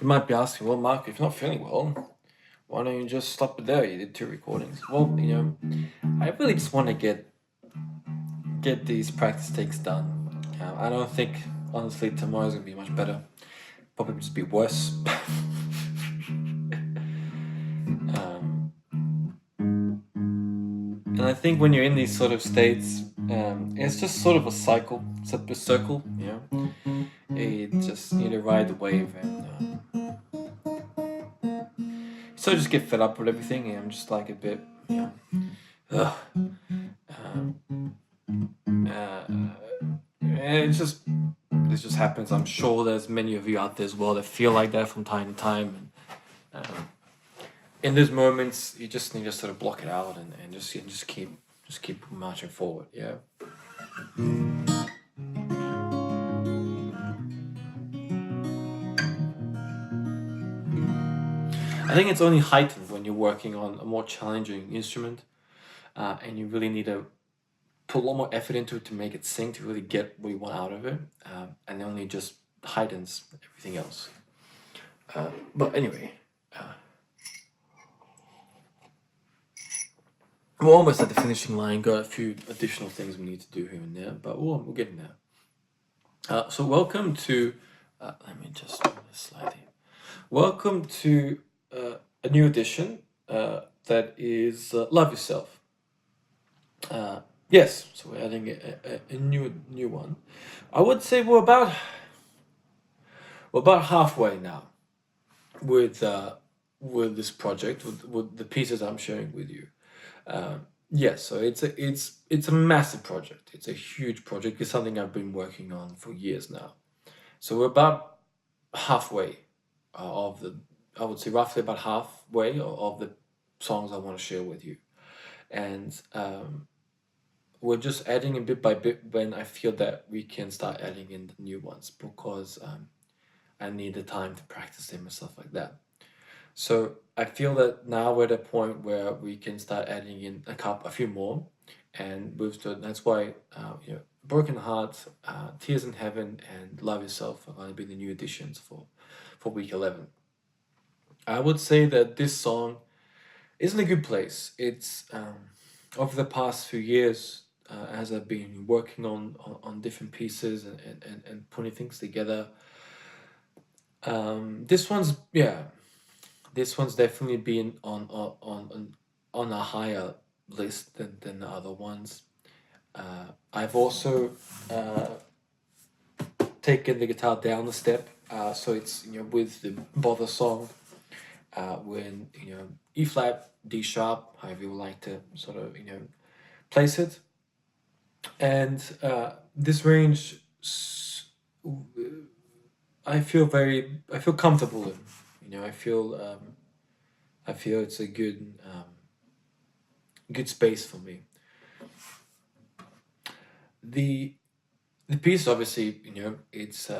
You might be asking, well, Mark, if you're not feeling well, why don't you just stop it there? You did 2 recordings. Well, I really just want to get these practice takes done. I don't think, honestly, tomorrow's gonna be much better. Probably just be worse. And I think when you're in these sort of states, it's just sort of a cycle. It's a circle, You just need to ride the wave, and so I just get fed up with everything, and I'm just like a bit, ugh. And this just happens. I'm sure there's many of you out there as well that feel like that from time to time. And in those moments, you just need to sort of block it out and just keep marching forward. Yeah. I think it's only heightened when you're working on a more challenging instrument, and you really need to put a lot more effort into it to make it sing, to really get what you want out of it, and it only just heightens everything else. But anyway, we're almost at the finishing line. Got a few additional things we need to do here and there, but we're getting there. So welcome to, let me just move this slightly. Welcome to a new edition that is Love Yourself. Yes, so we're adding a new one. I would say we're about halfway now with this project, with the pieces I'm sharing with you. Yes, so it's a massive project. It's a huge project. It's something I've been working on for years now. So we're about halfway of the, I would say roughly about halfway of the songs I want to share with you, and we're just adding in bit by bit when I feel that we can start adding in the new ones, because I need the time to practice them and stuff like that. So I feel that now we're at a point where we can start adding in a few more, and that's why Broken Heart, Tears in Heaven, and Love Yourself are going to be the new additions for week 11. I would say that this song is in a good place. It's over the past few years, as I've been working on different pieces and putting things together. This one's definitely been on a higher list than the other ones. I've also taken the guitar down a step, so it's with the Bother song, when E flat, D sharp, however you would like to sort of place it, and this range I feel comfortable in. I feel it's a good space for me. The piece, obviously, it's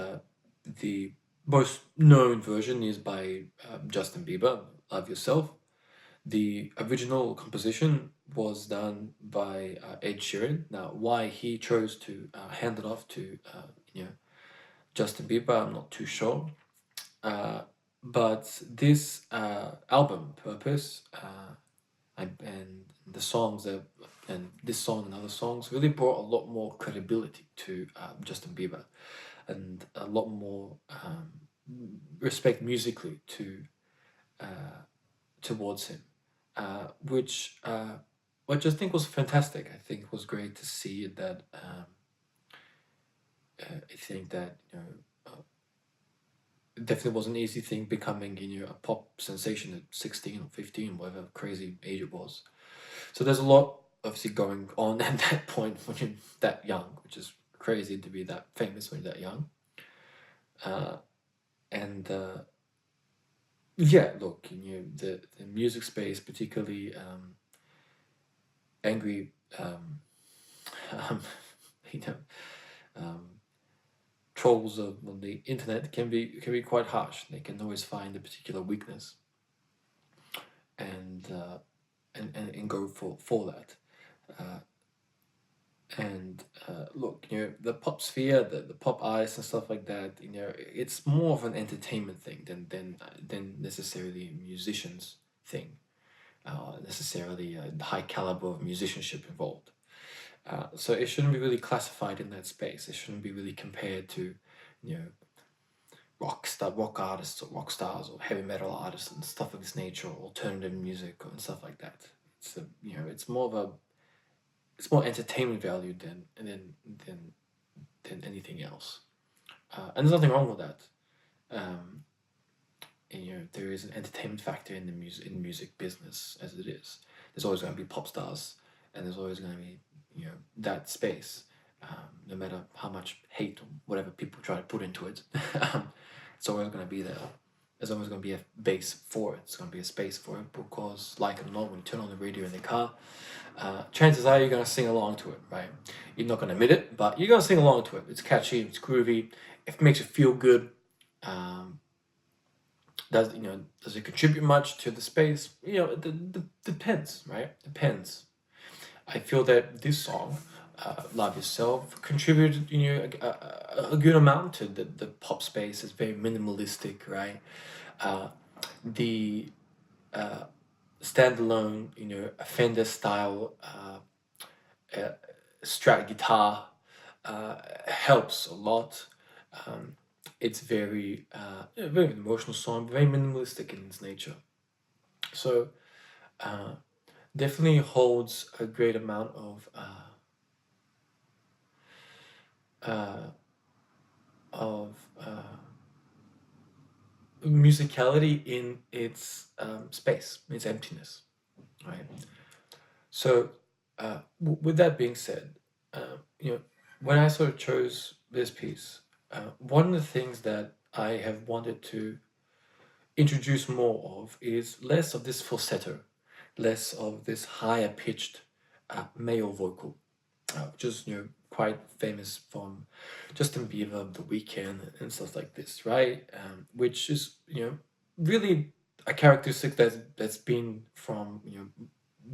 the most known version is by Justin Bieber, Love Yourself. The original composition was done by Ed Sheeran. Now, why he chose to hand it off to Justin Bieber, I'm not too sure. But this album, Purpose, and the songs and this song and other songs really brought a lot more credibility to Justin Bieber, and a lot more respect musically towards him, which I think was fantastic. I think it was great to see that. I think that it definitely was an easy thing becoming a pop sensation at 16 or 15, whatever crazy age it was. So there's a lot obviously going on at that point when you're that young, which is crazy to be that famous when you're that young. And look, the music space, particularly angry, trolls on the internet can be quite harsh. They can always find a particular weakness and go for that. And look, the pop sphere, the pop artists and stuff like that, it's more of an entertainment thing than necessarily a musicians thing, necessarily a high caliber of musicianship involved. So it shouldn't be really classified in that space. It shouldn't be really compared to, you know, rock artists or rock stars or heavy metal artists and stuff of this nature, or alternative music and stuff like that. It's more of a it's more entertainment value than anything else. And there's nothing wrong with that. Um, and, there is an entertainment factor in the music business as it is. There's always going to be pop stars, and there's always going to be that space. No matter how much hate or whatever people try to put into it, it's always going to be there. There's always going to be a base for it. It's going to be a space for it because, like it or not, when you turn on the radio in the car, chances are you're going to sing along to it, right? You're not going to admit it, but you're going to sing along to it. It's catchy, it's groovy, it makes you feel good. Does it contribute much to the space? Depends, right? Depends. I feel that this song, "Love Yourself," contributed a good amount to the pop space. It's very minimalistic, right? The standalone, a Fender style Strat guitar helps a lot. It's very very emotional song, very minimalistic in its nature. So definitely holds a great amount of musicality in its space, its emptiness, right? So with that being said, when I sort of chose this piece, one of the things that I have wanted to introduce more of is less of this falsetto, less of this higher pitched male vocal, which is quite famous from Justin Bieber, The Weeknd, and stuff like this, right? Which is really a characteristic that's been from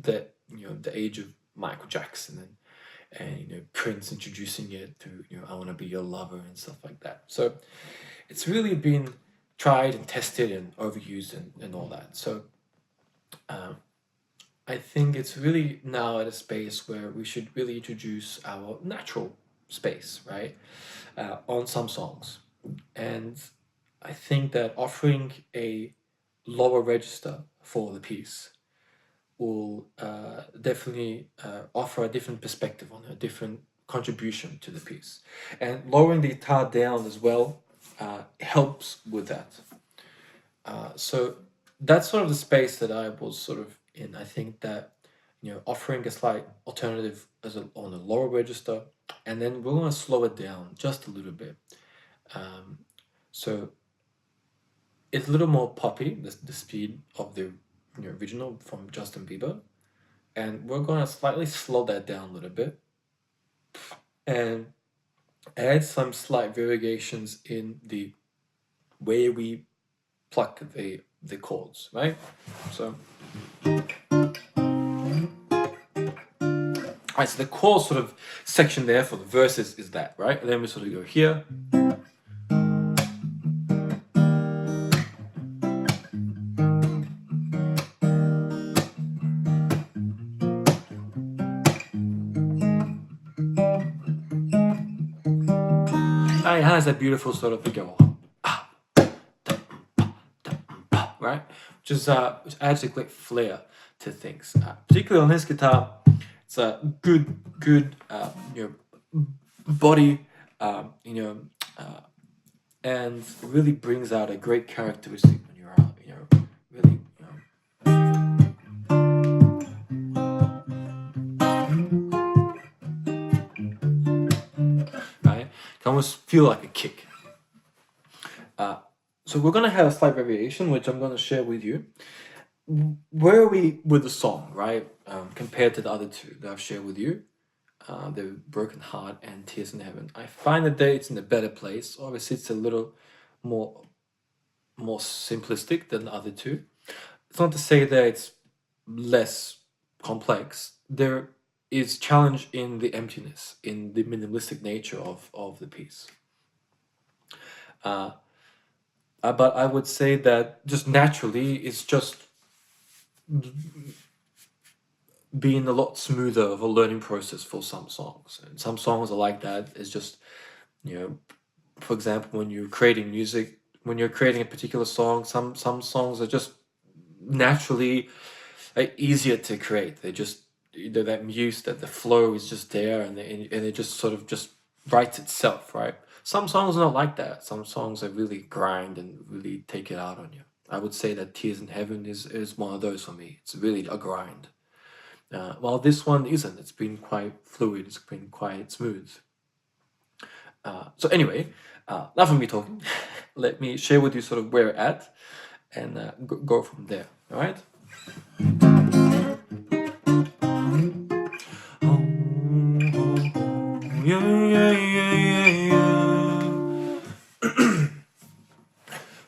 the age of Michael Jackson and Prince introducing it to I Want to Be Your Lover and stuff like that. So it's really been tried and tested and overused and all that. So I think it's really now at a space where we should really introduce our natural space, right, on some songs. And I think that offering a lower register for the piece will definitely offer a different perspective on a different contribution to the piece. And lowering the guitar down as well helps with that. So that's sort of the space that I was sort of in. I think that offering a slight alternative on a lower register, and then we're going to slow it down just a little bit. So it's a little more poppy, the speed of the original from Justin Bieber, and we're going to slightly slow that down a little bit and add some slight variations in the way we pluck the chords, right? So, right, so the chord sort of section there for the verses is that, right? And then we sort of go here. It has a beautiful sort of go, right? Which adds a great flair to things. Particularly on this guitar, it's a good body, and really brings out a great characteristic when you're really. Right? It can almost feel like a kick. So we're going to have a slight variation, which I'm going to share with you. Where are we with the song, right? Compared to the other two that I've shared with you, the Broken Heart and Tears in Heaven. I find that it's in a better place. Obviously, it's a little more simplistic than the other two. It's not to say that it's less complex. They're is challenged in the emptiness, in the minimalistic nature of the piece. But I would say that just naturally, it's just being a lot smoother of a learning process for some songs. And some songs are like that. It's just, you know, for example, when you're creating music, when you're creating a particular song, some songs are just naturally easier to create. They're that muse, that the flow is just there, and it just sort of just writes itself, right? Some songs are not like that. Some songs are really grind and really take it out on you. I would say that Tears in Heaven is one of those for me. It's really a grind. While this one isn't. It's been quite fluid. It's been quite smooth. So anyway, enough of me talking. Let me share with you sort of where we're at, and go from there. All right.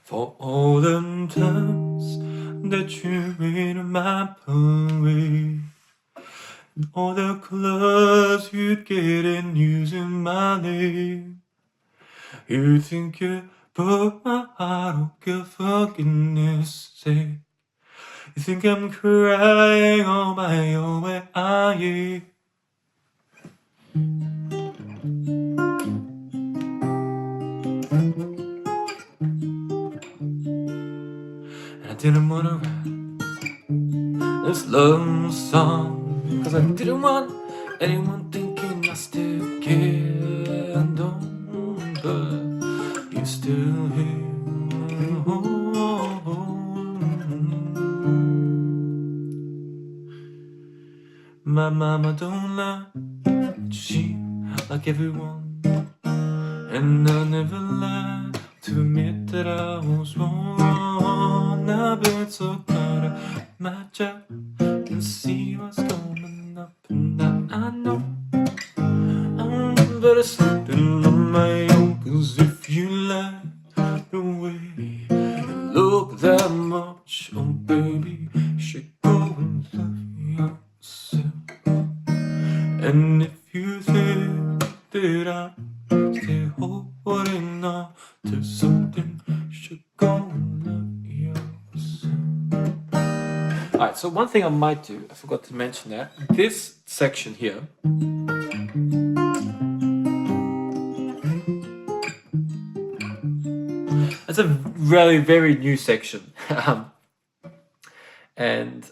For all the times that you read my poetry, and all the colors you'd get in using my name, you think you broke my heart, oh God, for goodness sake. You think I'm crying on my own, where are you? I didn't wanna write this love song, cause I didn't want anyone thinking I still care. I don't, but you're still here. My mama don't lie, she like everyone, and I never lied to admit that I was wrong. I've been so proud of my job and see what's coming up and down. I know I'm better something on my own, cause if you like the way you look that much, oh baby, you should go and love yourself. And if you think that I'm still holding on to something, you should go and love yourself. Alright, so one thing I might do, I forgot to mention that, this section here, it's a really very new section. And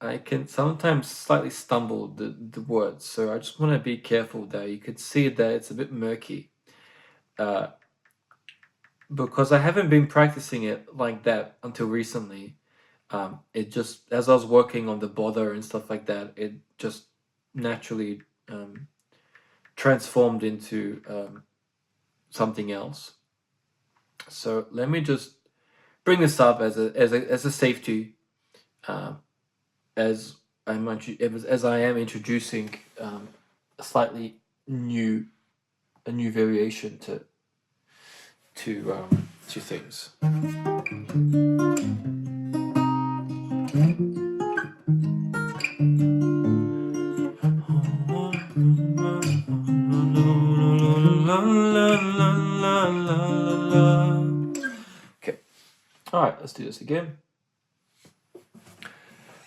I can sometimes slightly stumble the words, so I just want to be careful there. You could see that it's a bit murky, because I haven't been practicing it like that until recently. It just, as I was working on the bother and stuff like that, it just naturally transformed into something else. So let me just bring this up as a safety, as I am introducing a slightly new variation to things. Okay, all right, let's do this again.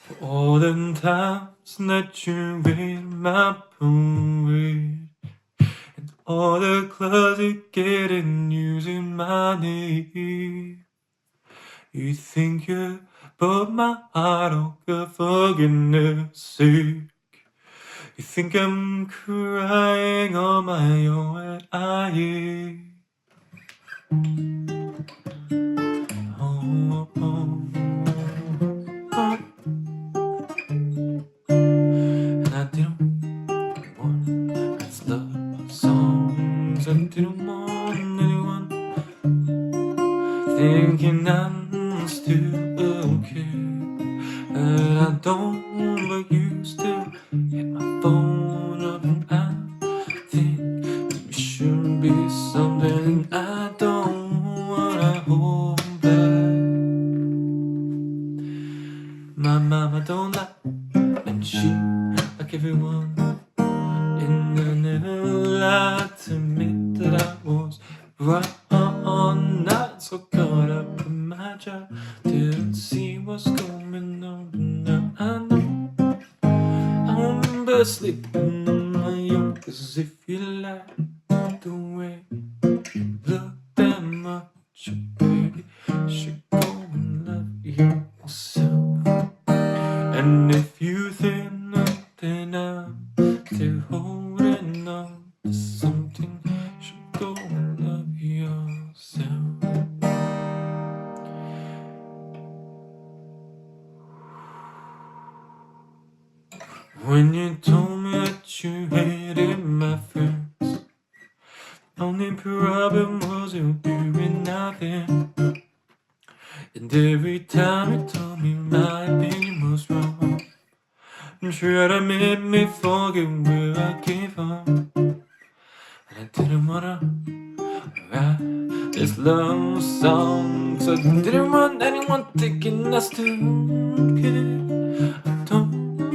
For all the times that you read my poem, and all the clothes you get in using my name, you think you broke my heart, oh God, for goodness sake. You think I'm crying on my own, and I am. Oh, oh, oh. And I didn't want these love songs. I didn't want anyone thinking I'm still okay. And I don't, but you still hit my phone up, and I think you should be something I don't wanna hold back. My mama don't lie, and she, like everyone, didn't see what's going on, but now I know. I remember sleeping on my own, 'cause if you like the way you look that much, baby, you should go and love yourself. And if you think that I'm still holding on to something, you should go and love yourself. When you told me that you hated my friends, only problem was you doing nothing. And every time you told me my opinion was wrong, I'm sure that made me forget where I came from. And I didn't wanna write this love song, 'cause I didn't want anyone thinking I still care. I don't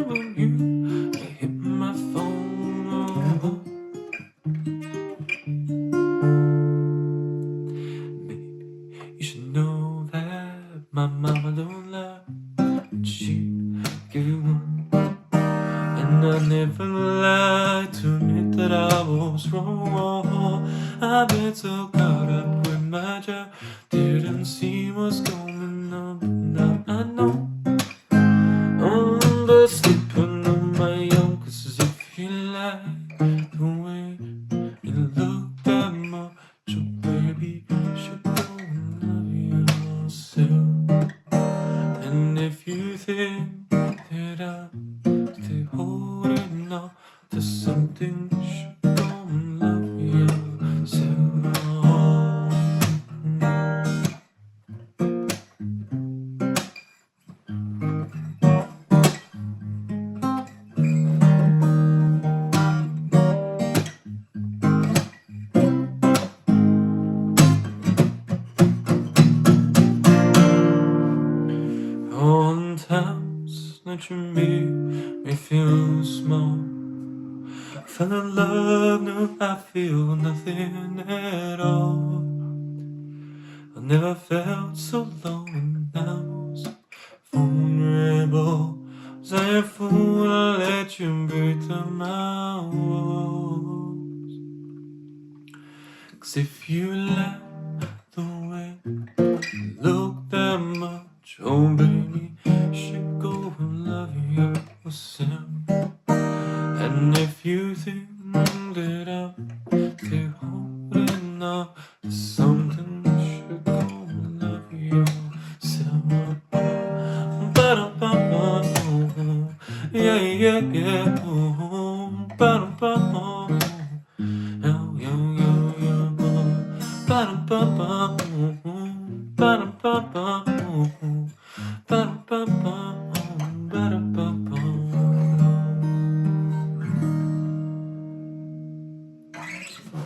want you to hit my phone. Maybe you should know that my mama don't lie. She gave you one. And I never lied to admit that I was wrong. I've been so caught up with my job, didn't see what's going on, but now I know. I'm but sleeping on my own, 'cause if you like the way you look that much, oh baby, you should go and love yourself. And if you think that I'm still holding on to something, you should go and love yourself. On times that you made me feel small, fell in love, now I feel nothing at all. I never felt so alone, now I was vulnerable. Was I a fool to let you break down my walls? 'Cause if you like the way you look that much, oh baby, you should go and love yourself. And if you think that I'm still holding on to something, you should go and love yourself. Ba-da-ba-ba, yeah, yeah, yeah. Ba-da-ba-ba, yeah, yeah, yeah, yeah. Ba-da-ba-ba, ba-da-ba-ba, ba-da-ba-ba, ba-da-ba-ba.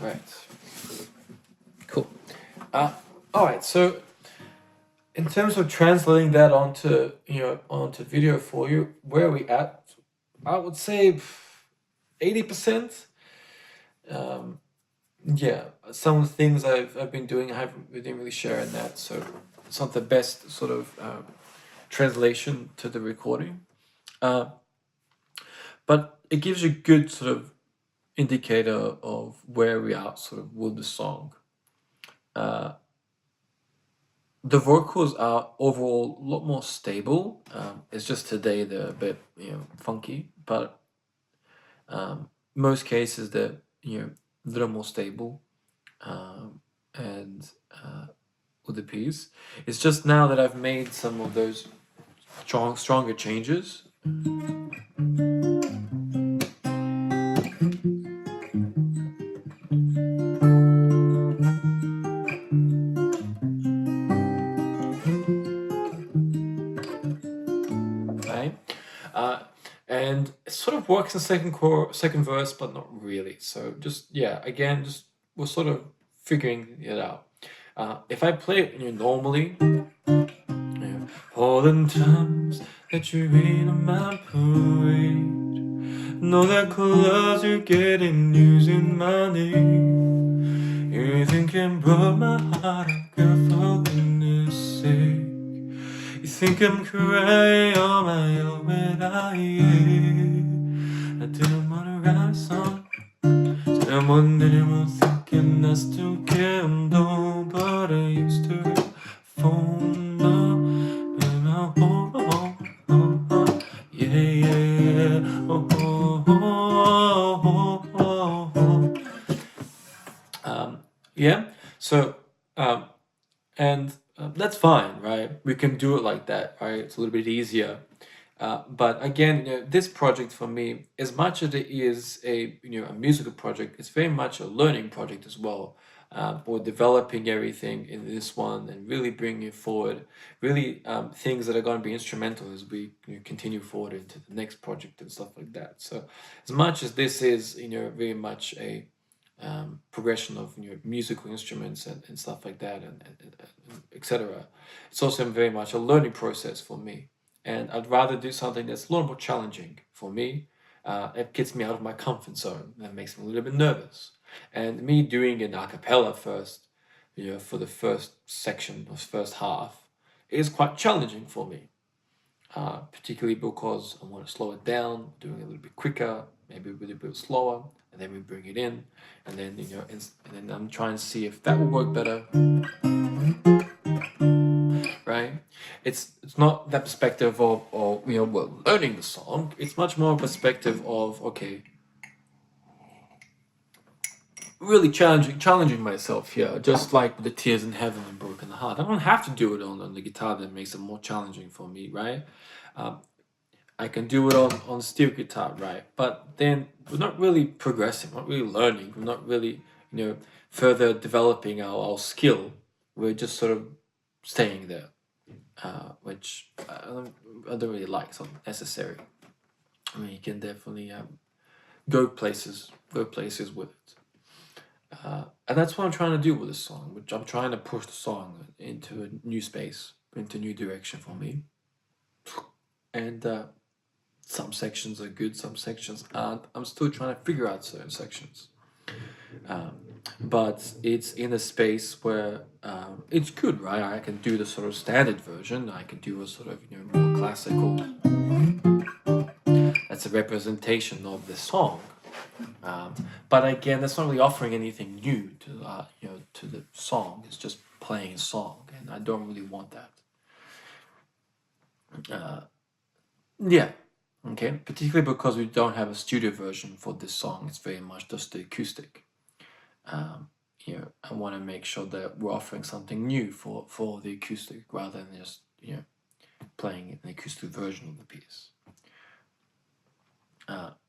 Right. Cool. All right. So, in terms of translating that onto video for you, where are we at? I would say 80%. Yeah, some of the things I've been doing, I didn't really share in that, so it's not the best sort of translation to the recording. But it gives you a good sort of indicator of where we are sort of with the song. The vocals are overall a lot more stable. It's just today they're a bit funky, but most cases they're a little more stable, and with the piece. It's just now that I've made some of those stronger changes. Right? And it sort of works in second verse, but not really. So again, we're sort of figuring it out. If I play it normally, all the times that you rain on my parade, know that colors you're getting using my name. You think can broke my heart, girl, for goodness sake. You think I'm crying on my own when I didn't wanna write a song. I'm wondering, thinking I still care, though, but I used to phone up and I yeah, yeah. So, and that's fine, right? We can do it like that, right? It's a little bit easier. But again, this project for me, as much as it is a a musical project, it's very much a learning project as well. We're developing everything in this one and really bringing it forward. Really, things that are going to be instrumental as we continue forward into the next project and stuff like that. So, as much as this is very much a progression of musical instruments and stuff like that and etc. It's also very much a learning process for me, and I'd rather do something that's a little more challenging for me. It gets me out of my comfort zone. That makes me a little bit nervous, and me doing an a cappella first, for the first section or first half, is quite challenging for me. Particularly because I want to slow it down, doing it a little bit quicker, maybe a little bit slower, and then we bring it in, and then and then I'm trying to see if that will work better, right? It's not that perspective of well, learning the song. It's much more a perspective of okay, really challenging myself here, just like the Tears in Heaven and Broken Heart. I don't have to do it on the guitar. That makes it more challenging for me, right? I can do it on steel guitar, right? But then we're not really progressing, not really learning, we're not really, further developing our skill. We're just sort of staying there, which I don't really like. It's not necessary. I mean, you can definitely go places with it. And that's what I'm trying to do with this song, which I'm trying to push the song into a new space, into a new direction for me. And some sections are good, some sections aren't. I'm still trying to figure out certain sections. But it's in a space where it's good, right? I can do the sort of standard version. I can do a sort of more classical. That's a representation of the song. But again, that's not really offering anything new to to the song. It's just playing a song, and I don't really want that. Yeah. Okay, particularly because we don't have a studio version for this song. It's very much just the acoustic. I want to make sure that we're offering something new for the acoustic rather than just playing an acoustic version of the piece.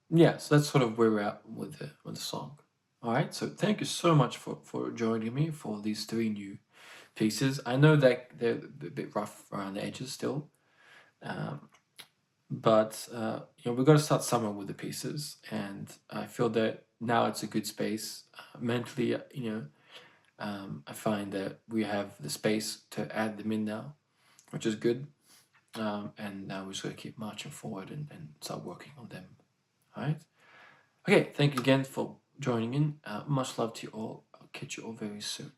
Yeah, so that's sort of where we're at with the song. All right, so thank you so much for joining me for these 3 new pieces. I know that they're a bit rough around the edges still. But we've got to start somewhere with the pieces, and I feel that now it's a good space mentally. I find that we have the space to add them in now, which is good. And now we're just going to keep marching forward and start working on them. All right. Okay. Thank you again for joining in. Much love to you all. I'll catch you all very soon.